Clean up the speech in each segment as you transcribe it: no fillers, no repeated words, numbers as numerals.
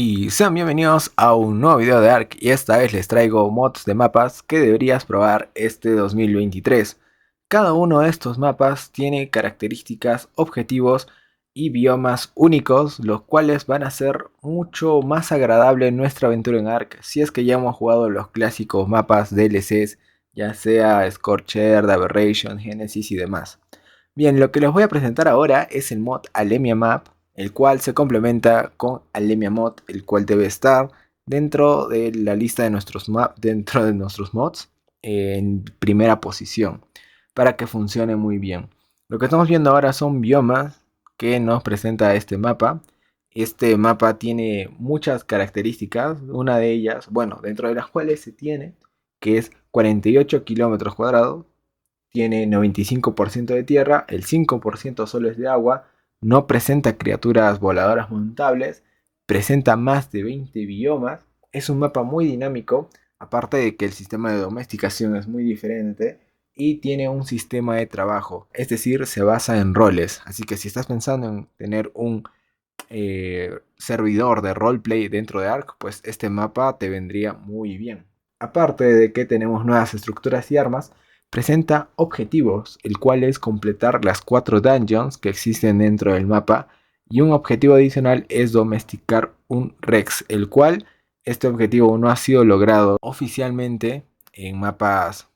Y sean bienvenidos a un nuevo video de Ark, y esta vez les traigo mods de mapas que deberías probar este 2023. Cada uno de estos mapas tiene características, objetivos y biomas únicos, los cuales van a hacer mucho más agradable nuestra aventura en Ark si es que ya hemos jugado los clásicos mapas DLCs, ya sea Scorched, Aberration, Genesis y demás. Bien, lo que les voy a presentar ahora es el mod Alemia Map, el cual se complementa con Alemia Mod, el cual debe estar dentro de la lista de nuestros dentro de nuestros mods en primera posición para que funcione muy bien. Lo que estamos viendo ahora son biomas que nos presenta este mapa. Este mapa tiene muchas características, una de ellas, bueno, dentro de las cuales se tiene, que es 48 kilómetros cuadrados, tiene 95% de tierra, el 5% solo es de agua, no presenta criaturas voladoras montables, presenta más de 20 biomas, es un mapa muy dinámico, aparte de que el sistema de domesticación es muy diferente y tiene un sistema de trabajo, es decir, se basa en roles, así que si estás pensando en tener un servidor de roleplay dentro de Ark, pues este mapa te vendría muy bien. Aparte de que tenemos nuevas estructuras y armas, presenta objetivos, el cual es completar las 4 dungeons que existen dentro del mapa, y un objetivo adicional es domesticar un Rex, el cual este objetivo no ha sido logrado oficialmente en mapas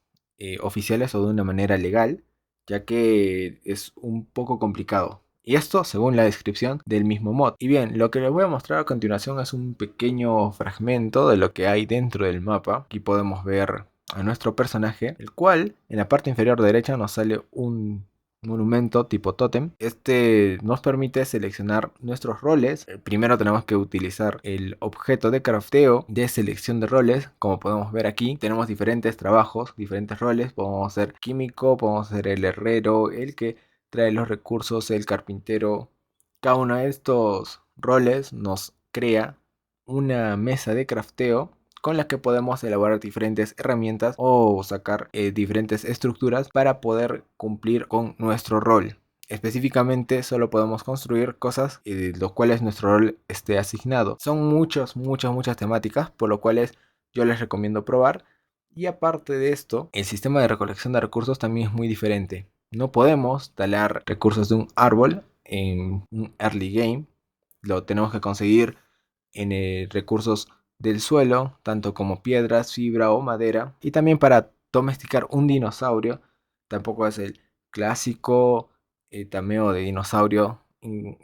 oficiales o de una manera legal, ya que es un poco complicado. Y esto según la descripción del mismo mod. Y bien, lo que les voy a mostrar a continuación es un pequeño fragmento de lo que hay dentro del mapa. Aquí podemos ver a nuestro personaje, el cual en la parte inferior derecha nos sale un monumento tipo tótem. Este nos permite seleccionar nuestros roles. Primero tenemos que utilizar el objeto de crafteo de selección de roles. Como podemos ver aquí, tenemos diferentes trabajos, diferentes roles. Podemos ser químico, podemos ser el herrero, el que trae los recursos, el carpintero. Cada uno de estos roles nos crea una mesa de crafteo con la que podemos elaborar diferentes herramientas o sacar diferentes estructuras para poder cumplir con nuestro rol. Específicamente solo podemos construir cosas de los cuales nuestro rol esté asignado. Son muchas temáticas, por lo cuales yo les recomiendo probar. Y aparte de esto, el sistema de recolección de recursos también es muy diferente. No podemos talar recursos de un árbol en un early game. Lo tenemos que conseguir en recursos del suelo, tanto como piedras, fibra o madera. Y también para domesticar un dinosaurio, tampoco es el clásico tameo de dinosaurio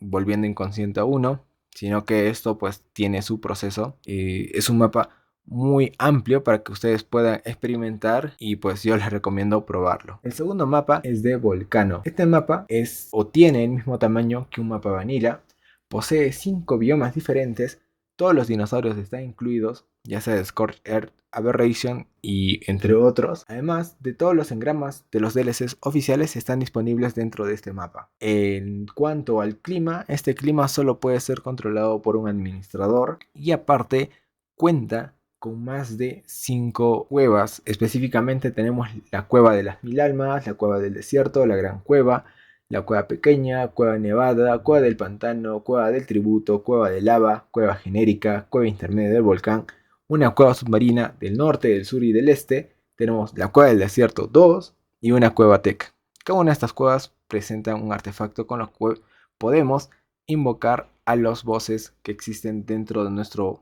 volviendo inconsciente a uno, sino que esto pues tiene su proceso. Es un mapa muy amplio para que ustedes puedan experimentar, y pues yo les recomiendo probarlo. El segundo mapa es de Volcano. Este mapa es o tiene el mismo tamaño que un mapa vanilla, posee 5 biomas diferentes, todos los dinosaurios están incluidos, ya sea de Scorched Earth, Aberration y entre otros. Además de todos los engramas de los DLCs oficiales están disponibles dentro de este mapa. En cuanto al clima, este clima solo puede ser controlado por un administrador, y aparte cuenta con más de 5 cuevas. Específicamente tenemos la cueva de las mil almas, la cueva del desierto, la gran cueva, la cueva pequeña, cueva nevada, cueva del pantano, cueva del tributo, cueva de lava, cueva genérica, cueva intermedia del volcán, una cueva submarina del norte, del sur y del este. Tenemos la cueva del desierto 2 y una cueva tech. Cada una de estas cuevas presenta un artefacto con el cual podemos invocar a los bosses que existen dentro de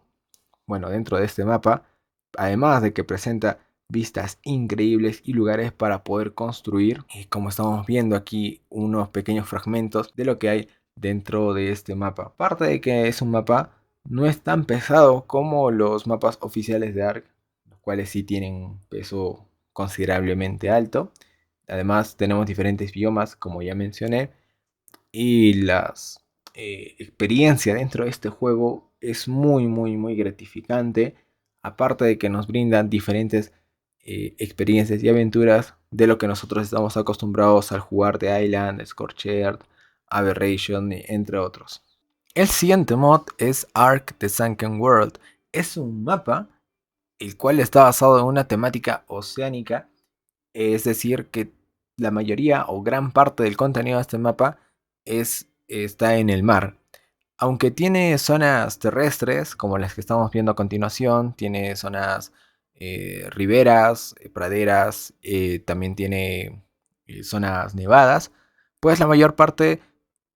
dentro de este mapa, además de que presenta vistas increíbles y lugares para poder construir, y como estamos viendo aquí unos pequeños fragmentos de lo que hay dentro de este mapa. Aparte de que es un mapa no es tan pesado como los mapas oficiales de Ark, los cuales sí tienen un peso considerablemente alto. Además tenemos diferentes biomas, como ya mencioné, y las experiencia dentro de este juego es muy gratificante, aparte de que nos brindan diferentes experiencias y aventuras de lo que nosotros estamos acostumbrados al jugar de Island, Scorched, Aberration, entre otros. El siguiente mod es Ark The Sunken World. Es un mapa el cual está basado en una temática oceánica, es decir, que la mayoría o gran parte del contenido de este mapa está en el mar. Aunque tiene zonas terrestres, como las que estamos viendo a continuación, tiene zonas riberas, praderas, también tiene zonas nevadas, pues la mayor parte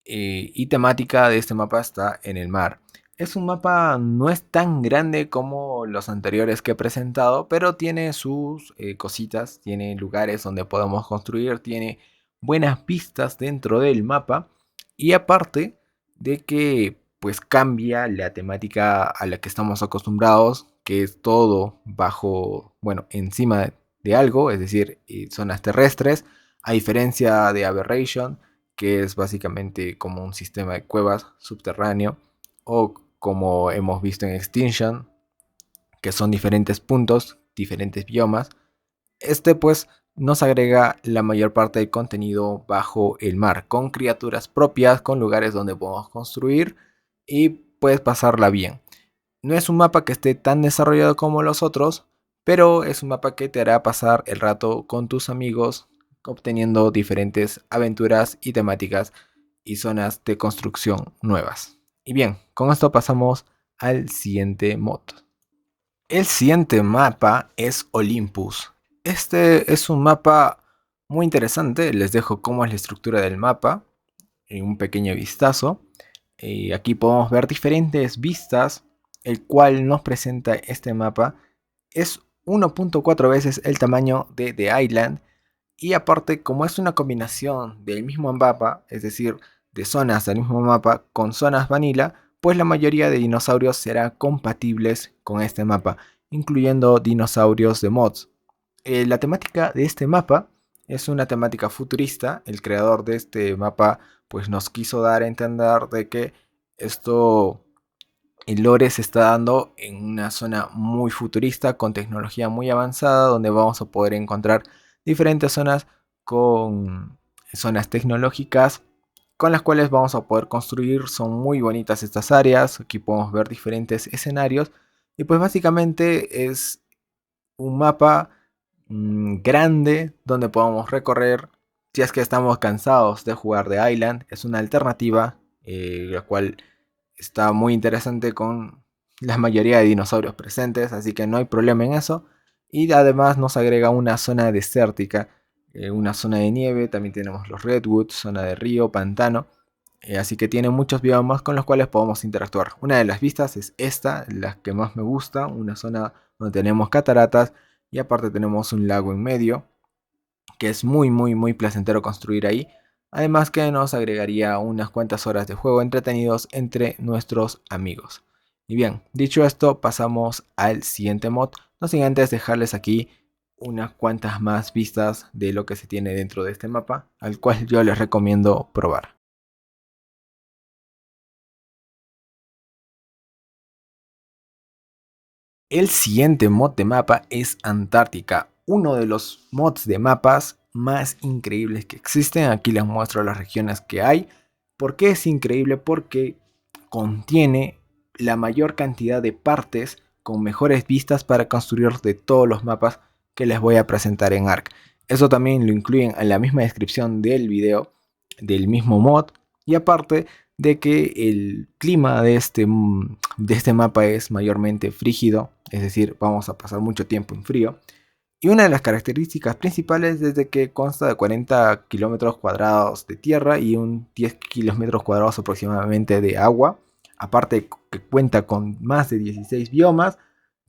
y temática de este mapa está en el mar. Es un mapa no es tan grande como los anteriores que he presentado, pero tiene sus cositas, tiene lugares donde podemos construir, tiene buenas vistas dentro del mapa y aparte de que pues cambia la temática a la que estamos acostumbrados, que es todo bajo, bueno, encima de algo, es decir, zonas terrestres, a diferencia de Aberration, que es básicamente como un sistema de cuevas subterráneo, o como hemos visto en Extinction, que son diferentes puntos, diferentes biomas. Este pues nos agrega la mayor parte del contenido bajo el mar, con criaturas propias, con lugares donde podemos construir y puedes pasarla bien. No es un mapa que esté tan desarrollado como los otros, pero es un mapa que te hará pasar el rato con tus amigos, obteniendo diferentes aventuras y temáticas y zonas de construcción nuevas. Y bien, con esto pasamos al siguiente mod. El siguiente mapa es Olympus. Este es un mapa muy interesante, les dejo cómo es la estructura del mapa en un pequeño vistazo. Aquí podemos ver diferentes vistas, el cual nos presenta este mapa. Es 1.4 veces el tamaño de The Island y aparte como es una combinación del mismo mapa, es decir, de zonas del mismo mapa con zonas vanilla, pues la mayoría de dinosaurios serán compatibles con este mapa, incluyendo dinosaurios de mods. La temática de este mapa es una temática futurista. El creador de este mapa pues nos quiso dar a entender de que esto, el lore se está dando en una zona muy futurista con tecnología muy avanzada donde vamos a poder encontrar diferentes zonas con zonas tecnológicas con las cuales vamos a poder construir. Son muy bonitas estas áreas, aquí podemos ver diferentes escenarios y pues básicamente es un mapa grande donde podamos recorrer si es que estamos cansados de jugar de Island. Es una alternativa, la cual está muy interesante con la mayoría de dinosaurios presentes, así que no hay problema en eso. Y además nos agrega una zona desértica, una zona de nieve, también tenemos los redwoods, zona de río, pantano. Así que tiene muchos biomas con los cuales podemos interactuar. Una de las vistas es esta, la que más me gusta, una zona donde tenemos cataratas y aparte tenemos un lago en medio, que es muy placentero construir ahí. Además que nos agregaría unas cuantas horas de juego entretenidos entre nuestros amigos. Y bien, dicho esto, pasamos al siguiente mod. No sin antes dejarles aquí unas cuantas más vistas de lo que se tiene dentro de este mapa, al cual yo les recomiendo probar. El siguiente mod de mapa es Antártica, uno de los mods de mapas más increíbles que existen. Aquí les muestro las regiones que hay. ¿Por qué es increíble? Porque contiene la mayor cantidad de partes con mejores vistas para construir de todos los mapas que les voy a presentar en Ark. Eso también lo incluyen en la misma descripción del video del mismo mod. Y aparte de que el clima de este mapa es mayormente frígido, es decir, vamos a pasar mucho tiempo en frío. Y una de las características principales es de que consta de 40 kilómetros cuadrados de tierra y un 10 kilómetros cuadrados aproximadamente de agua. Aparte que cuenta con más de 16 biomas,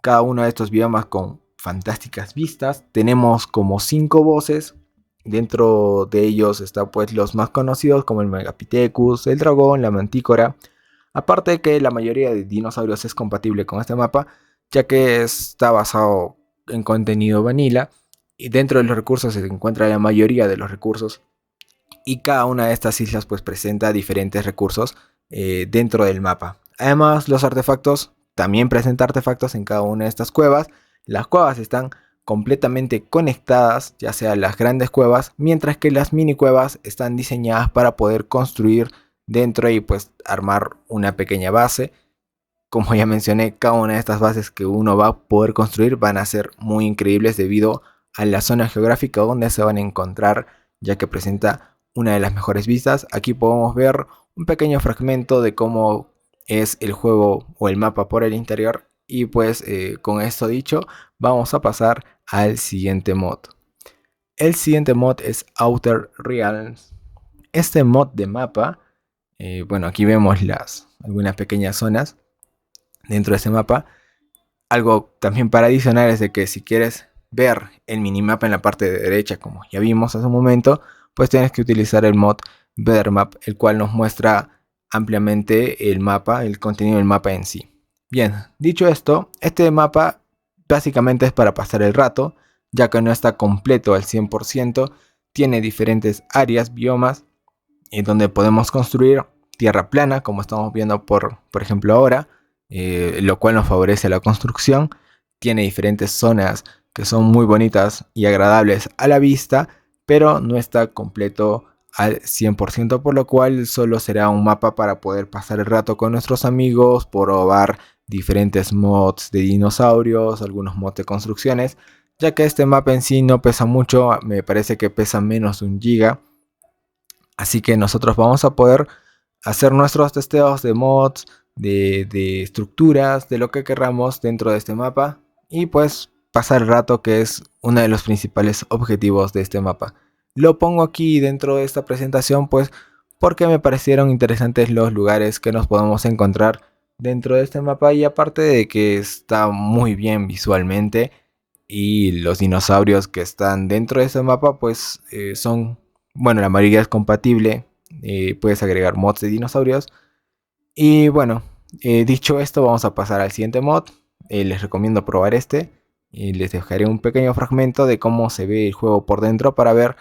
cada uno de estos biomas con fantásticas vistas. Tenemos como 5 voces. Dentro de ellos está pues los más conocidos como el Megapithecus, el dragón, la mantícora. Aparte de que la mayoría de dinosaurios es compatible con este mapa, ya que está basado en contenido vanilla y dentro de los recursos se encuentra la mayoría de los recursos y cada una de estas islas pues presenta diferentes recursos dentro del mapa. Además los artefactos también presentan artefactos en cada una de estas cuevas. Las cuevas están completamente conectadas, ya sea las grandes cuevas, mientras que las mini cuevas están diseñadas para poder construir dentro y pues armar una pequeña base. Como ya mencioné, cada una de estas bases que uno va a poder construir van a ser muy increíbles debido a la zona geográfica donde se van a encontrar, ya que presenta una de las mejores vistas. Aquí podemos ver un pequeño fragmento de cómo es el juego o el mapa por el interior. Y pues con esto dicho, vamos a pasar al siguiente mod. El siguiente mod es Outer Realms. Este mod de mapa, bueno, aquí vemos algunas pequeñas zonas dentro de este mapa. Algo también para adicionar es de que si quieres ver el minimapa en la parte de derecha, como ya vimos hace un momento, pues tienes que utilizar el mod Bettermap, el cual nos muestra ampliamente el mapa, el contenido del mapa en sí. Bien, dicho esto, este mapa básicamente es para pasar el rato, ya que no está completo al 100%, tiene diferentes áreas, biomas, en donde podemos construir tierra plana, como estamos viendo por ejemplo ahora, lo cual nos favorece la construcción. Tiene diferentes zonas que son muy bonitas y agradables a la vista, pero no está completo al 100%, por lo cual solo será un mapa para poder pasar el rato con nuestros amigos, probar diferentes mods de dinosaurios, algunos mods de construcciones, ya que este mapa en sí no pesa mucho, me parece que pesa menos de 1 giga. Así que nosotros vamos a poder hacer nuestros testeos de mods, de estructuras, de lo que querramos dentro de este mapa. Y pues pasar el rato, que es uno de los principales objetivos de este mapa. Lo pongo aquí dentro de esta presentación pues porque me parecieron interesantes los lugares que nos podemos encontrar dentro de este mapa. Y aparte de que está muy bien visualmente, y los dinosaurios que están dentro de este mapa pues son, bueno, la mayoría es compatible. Puedes agregar mods de dinosaurios. Y bueno, dicho esto, vamos a pasar al siguiente mod. Les recomiendo probar este. Les dejaré un pequeño fragmento de cómo se ve el juego por dentro para ver.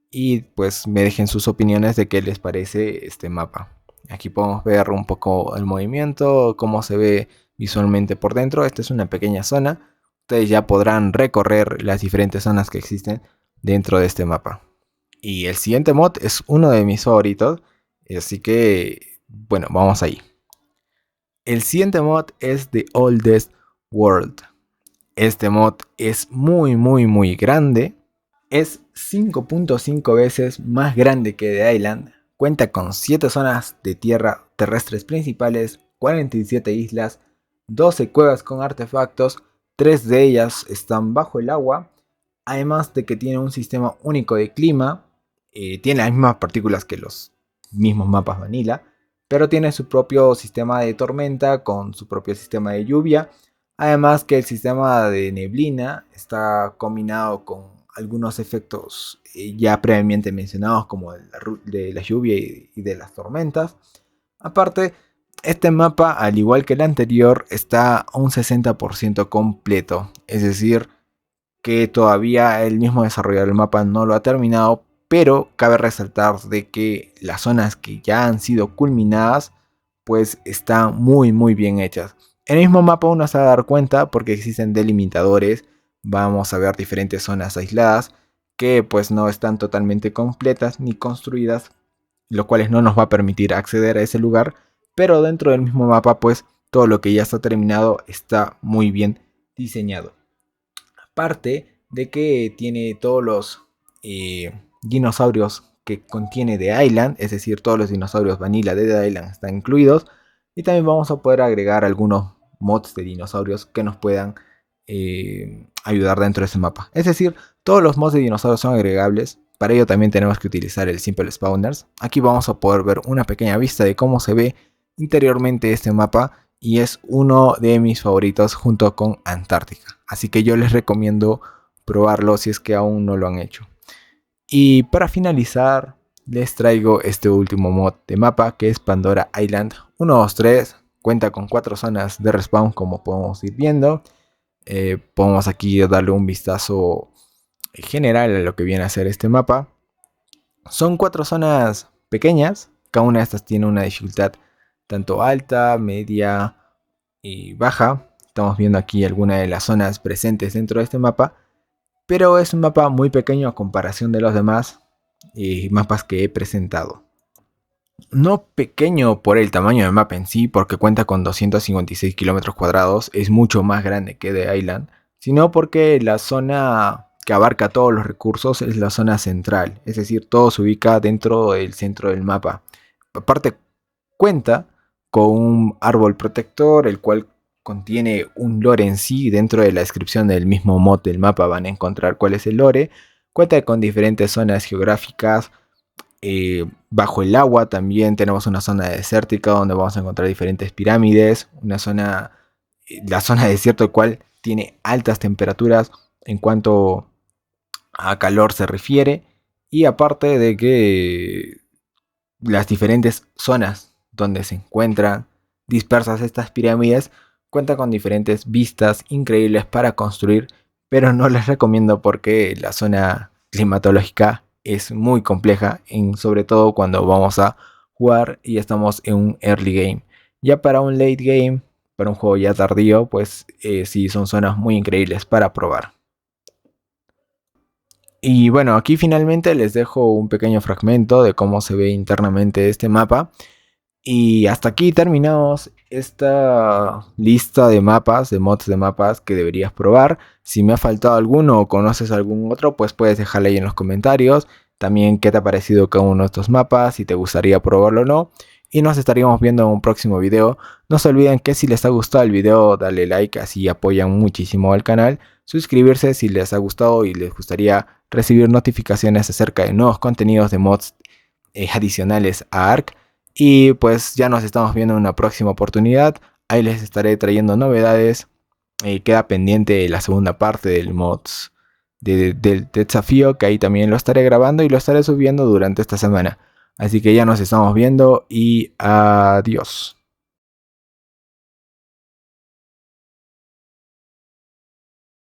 Y pues me dejen sus opiniones de qué les parece este mapa. Aquí podemos ver un poco el movimiento, cómo se ve visualmente por dentro. Esta es una pequeña zona. Ustedes ya podrán recorrer las diferentes zonas que existen dentro de este mapa. Y el siguiente mod es uno de mis favoritos, así que bueno, vamos ahí. El siguiente mod es The Oldest World. Este mod es muy grande. Es 5.5 veces más grande que The Island. Cuenta con 7 zonas de tierra terrestres principales, 47 islas, 12 cuevas con artefactos, 3 de ellas están bajo el agua. Además de que tiene un sistema único de clima, tiene las mismas partículas que los mismos mapas vanilla, pero tiene su propio sistema de tormenta con su propio sistema de lluvia. Además que el sistema de neblina está combinado con algunos efectos ya previamente mencionados, como de la lluvia y de las tormentas. Aparte, este mapa, al igual que el anterior, está a un 60% completo, es decir, que todavía el mismo desarrollador del mapa no lo ha terminado, pero cabe resaltar de que las zonas que ya han sido culminadas pues están muy bien hechas. En el mismo mapa uno se va a dar cuenta porque existen delimitadores, vamos a ver diferentes zonas aisladas que pues no están totalmente completas ni construidas, lo cual no nos va a permitir acceder a ese lugar, pero dentro del mismo mapa pues todo lo que ya está terminado está muy bien diseñado. Aparte de que tiene todos los dinosaurios que contiene The Island, es decir, todos los dinosaurios vanilla de The Island están incluidos. Y también vamos a poder agregar algunos mods de dinosaurios que nos puedan ayudar dentro de ese mapa. Es decir, todos los mods de dinosaurios son agregables. Para ello también tenemos que utilizar el Simple Spawners. Aquí vamos a poder ver una pequeña vista de cómo se ve interiormente este mapa. Y es uno de mis favoritos junto con Antártica. Así que yo les recomiendo probarlo si es que aún no lo han hecho. Y para finalizar, les traigo este último mod de mapa, que es Pandora Island 123. Cuenta con 4 zonas de respawn, como podemos ir viendo. Podemos aquí darle un vistazo general a lo que viene a ser este mapa. Son 4 zonas pequeñas. Cada una de estas tiene una dificultad tanto alta, media y baja. Estamos viendo aquí algunas de las zonas presentes dentro de este mapa, pero es un mapa muy pequeño a comparación de los demás mapas que he presentado. No pequeño por el tamaño del mapa en sí, porque cuenta con 256 kilómetros cuadrados, es mucho más grande que The Island, sino porque la zona que abarca todos los recursos es la zona central, es decir, todo se ubica dentro del centro del mapa. Aparte, cuenta con un árbol protector, el cual contiene un lore en sí. Dentro de la descripción del mismo mod del mapa van a encontrar cuál es el lore. Cuenta con diferentes zonas geográficas. Bajo el agua también tenemos una zona desértica donde vamos a encontrar diferentes pirámides. Una zona, la zona de desierto, el cual tiene altas temperaturas en cuanto a calor se refiere. Y aparte de que las diferentes zonas donde se encuentran dispersas estas pirámides cuentan con diferentes vistas increíbles para construir, pero no les recomiendo porque la zona climatológica es muy compleja, sobre todo cuando vamos a jugar y estamos en un early game. Ya para un late game, para un juego ya tardío, pues sí son zonas muy increíbles para probar. Y bueno, aquí finalmente les dejo un pequeño fragmento de cómo se ve internamente este mapa. Y hasta aquí terminamos esta lista de mapas, de mods de mapas que deberías probar. Si me ha faltado alguno o conoces algún otro, pues puedes dejarlo ahí en los comentarios. También qué te ha parecido cada uno de estos mapas, si te gustaría probarlo o no. Y nos estaríamos viendo en un próximo video. No se olviden que si les ha gustado el video, dale like, así apoyan muchísimo al canal. Suscribirse si les ha gustado y les gustaría recibir notificaciones acerca de nuevos contenidos de mods adicionales a Ark. Y pues ya nos estamos viendo en una próxima oportunidad. Ahí les estaré trayendo novedades. Queda pendiente la segunda parte del mods del desafío, que ahí también lo estaré grabando y lo estaré subiendo durante esta semana. Así que ya nos estamos viendo y adiós.